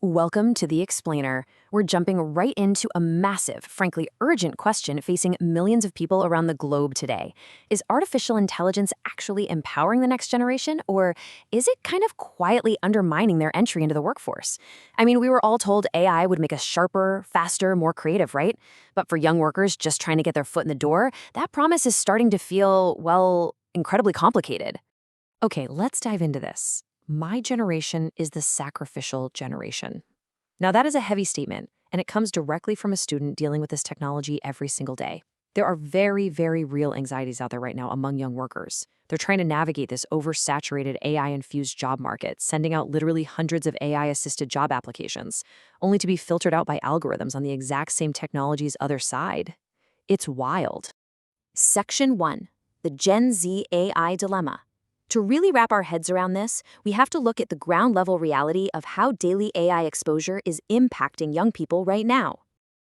Welcome to The Explainer. We're jumping right into a massive, frankly urgent question facing millions of people around the globe today. Is artificial intelligence actually empowering the next generation, or is it kind of quietly undermining their entry into the workforce? I mean, we were all told AI would make us sharper, faster, more creative, right? But for young workers just trying to get their foot in the door, that promise is starting to feel, well, incredibly complicated. Okay, let's dive into this. My generation is the sacrificial generation. Now, that is a heavy statement, and it comes directly from a student dealing with this technology every single day. There are very, very real anxieties out there right now among young workers. They're trying to navigate this oversaturated AI-infused job market, sending out literally hundreds of AI-assisted job applications, only to be filtered out by algorithms on the exact same technology's other side. It's wild. Section 1. The Gen Z AI Dilemma. To really wrap our heads around this, we have to look at the ground-level reality of how daily AI exposure is impacting young people right now.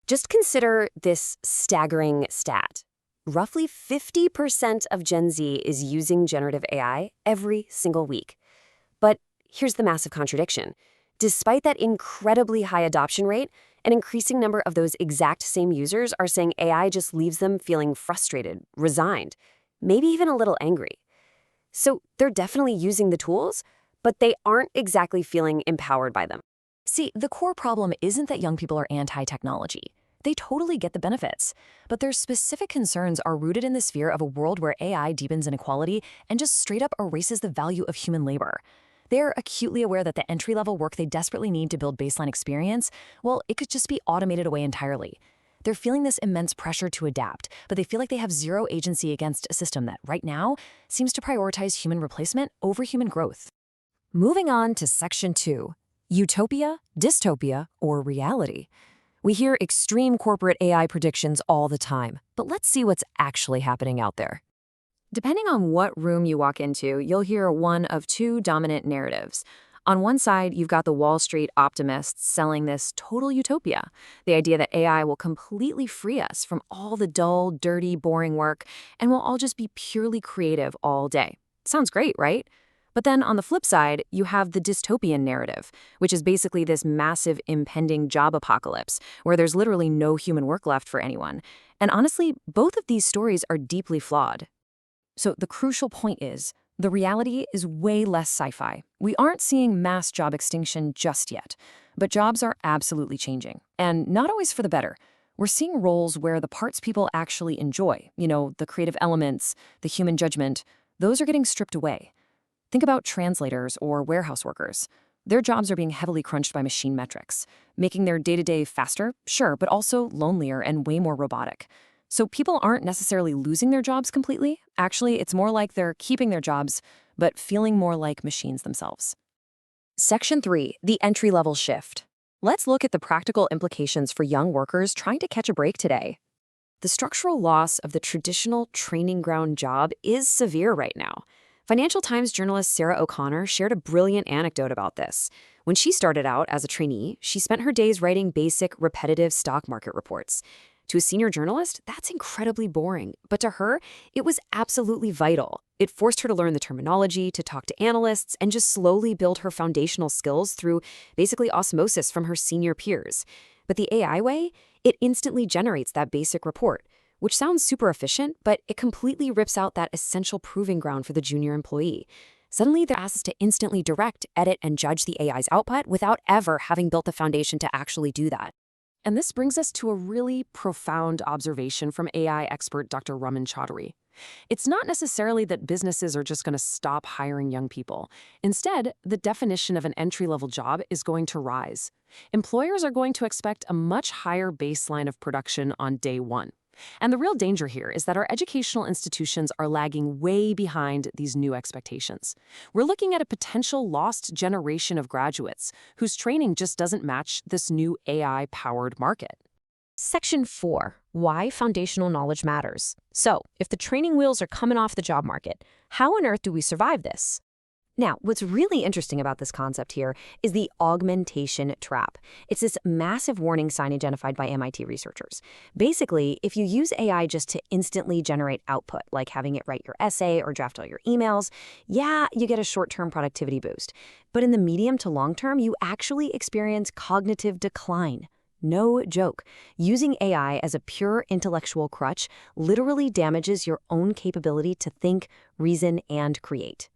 Just consider this staggering stat. Roughly 50% of Gen Z is using generative AI every single week. But here's the massive contradiction. Despite that incredibly high adoption rate, an increasing number of those exact same users are saying AI just leaves them feeling frustrated, resigned, maybe even a little angry. So they're definitely using the tools, but they aren't exactly feeling empowered by them. See, the core problem isn't that young people are anti-technology. They totally get the benefits. But their specific concerns are rooted in this fear of a world where AI deepens inequality and just straight up erases the value of human labor. They're acutely aware that the entry-level work they desperately need to build baseline experience, well, it could just be automated away entirely. They're feeling this immense pressure to adapt, but they feel like they have zero agency against a system that, right now, seems to prioritize human replacement over human growth. Moving on to Section 2, Utopia, Dystopia, or Reality. We hear extreme corporate AI predictions all the time, but let's see what's actually happening out there. Depending on what room you walk into, you'll hear one of two dominant narratives. On one side, you've got the Wall Street optimists selling this total utopia, the idea that AI will completely free us from all the dull, dirty, boring work, and we'll all just be purely creative all day. Sounds great, right? But then on the flip side, you have the dystopian narrative, which is basically this massive impending job apocalypse, where there's literally no human work left for anyone. And honestly, both of these stories are deeply flawed. So the crucial point is, the reality is way less sci-fi. We aren't seeing mass job extinction just yet, but jobs are absolutely changing, and not always for the better. We're seeing roles where the parts people actually enjoy, the creative elements, the human judgment, those are getting stripped away. Think about translators or warehouse workers. Their jobs are being heavily crunched by machine metrics, making their day-to-day faster, sure, but also lonelier and way more robotic. So people aren't necessarily losing their jobs completely. Actually, it's more like they're keeping their jobs, but feeling more like machines themselves. Section 3, the entry-level shift. Let's look at the practical implications for young workers trying to catch a break today. The structural loss of the traditional training ground job is severe right now. Financial Times journalist Sarah O'Connor shared a brilliant anecdote about this. When she started out as a trainee, she spent her days writing basic, repetitive stock market reports. To a senior journalist, that's incredibly boring. But to her, it was absolutely vital. It forced her to learn the terminology, to talk to analysts, and just slowly build her foundational skills through basically osmosis from her senior peers. But the AI way, it instantly generates that basic report, which sounds super efficient, but it completely rips out that essential proving ground for the junior employee. Suddenly, they're asked to instantly direct, edit, and judge the AI's output without ever having built the foundation to actually do that. And this brings us to a really profound observation from AI expert Dr. Raman Chaudhary. It's not necessarily that businesses are just going to stop hiring young people. Instead, the definition of an entry-level job is going to rise. Employers are going to expect a much higher baseline of production on day one. And the real danger here is that our educational institutions are lagging way behind these new expectations. We're looking at a potential lost generation of graduates whose training just doesn't match this new AI-powered market. Section 4. Why foundational knowledge matters. So, if the training wheels are coming off the job market, how on earth do we survive this? Now, what's really interesting about this concept here is the augmentation trap. It's this massive warning sign identified by MIT researchers. Basically, if you use AI just to instantly generate output, like having it write your essay or draft all your emails, yeah, you get a short-term productivity boost. But in the medium to long term, you actually experience cognitive decline. No joke. Using AI as a pure intellectual crutch literally damages your own capability to think, reason, and create.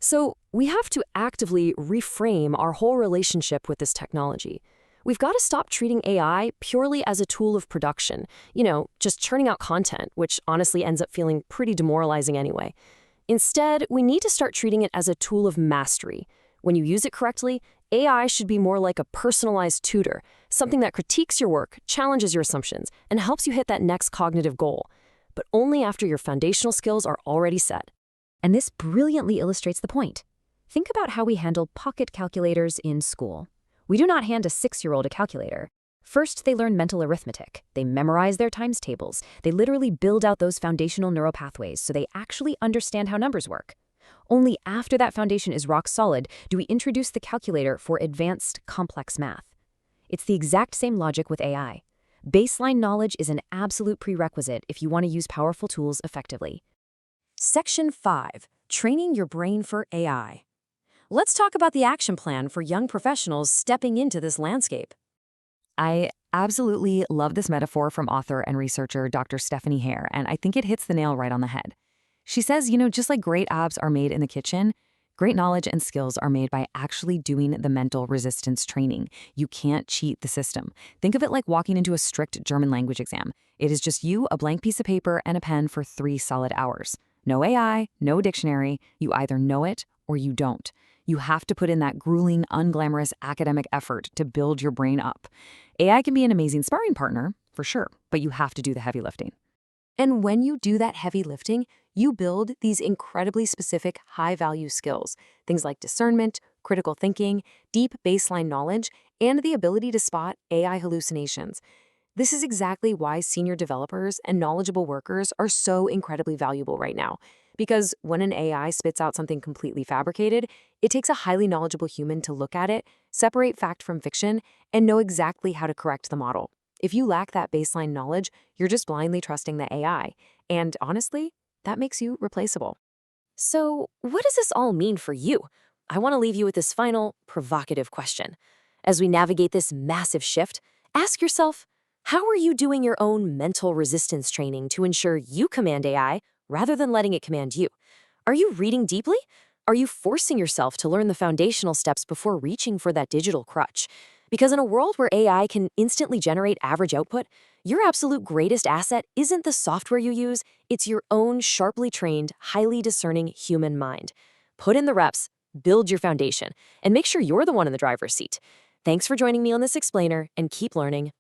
So we have to actively reframe our whole relationship with this technology. We've got to stop treating AI purely as a tool of production, just churning out content, which honestly ends up feeling pretty demoralizing anyway. Instead, we need to start treating it as a tool of mastery. When you use it correctly, AI should be more like a personalized tutor, something that critiques your work, challenges your assumptions, and helps you hit that next cognitive goal, but only after your foundational skills are already set. And this brilliantly illustrates the point. Think about how we handle pocket calculators in school. We do not hand a 6-year-old a calculator. First, they learn mental arithmetic. They memorize their times tables. They literally build out those foundational neural pathways so they actually understand how numbers work. Only after that foundation is rock solid do we introduce the calculator for advanced, complex math. It's the exact same logic with AI. Baseline knowledge is an absolute prerequisite if you want to use powerful tools effectively. Section 5. Training your brain for AI. Let's talk about the action plan for young professionals stepping into this landscape. I absolutely love this metaphor from author and researcher Dr. Stephanie Hare, and I think it hits the nail right on the head. She says, just like great abs are made in the kitchen, great knowledge and skills are made by actually doing the mental resistance training. You can't cheat the system. Think of it like walking into a strict German language exam. It is just you, a blank piece of paper, and a pen for 3 solid hours. No AI, no dictionary. You either know it or you don't. You have to put in that grueling, unglamorous academic effort to build your brain up. AI can be an amazing sparring partner, for sure, but you have to do the heavy lifting. And when you do that heavy lifting, you build these incredibly specific, high-value skills, things like discernment, critical thinking, deep baseline knowledge, and the ability to spot AI hallucinations. This is exactly why senior developers and knowledgeable workers are so incredibly valuable right now. Because when an AI spits out something completely fabricated, it takes a highly knowledgeable human to look at it, separate fact from fiction, and know exactly how to correct the model. If you lack that baseline knowledge, you're just blindly trusting the AI. And honestly, that makes you replaceable. So, what does this all mean for you? I want to leave you with this final, provocative question. As we navigate this massive shift, ask yourself, how are you doing your own mental resistance training to ensure you command AI rather than letting it command you? Are you reading deeply? Are you forcing yourself to learn the foundational steps before reaching for that digital crutch? Because in a world where AI can instantly generate average output, your absolute greatest asset isn't the software you use, it's your own sharply trained, highly discerning human mind. Put in the reps, build your foundation, and make sure you're the one in the driver's seat. Thanks for joining me on this explainer, and keep learning,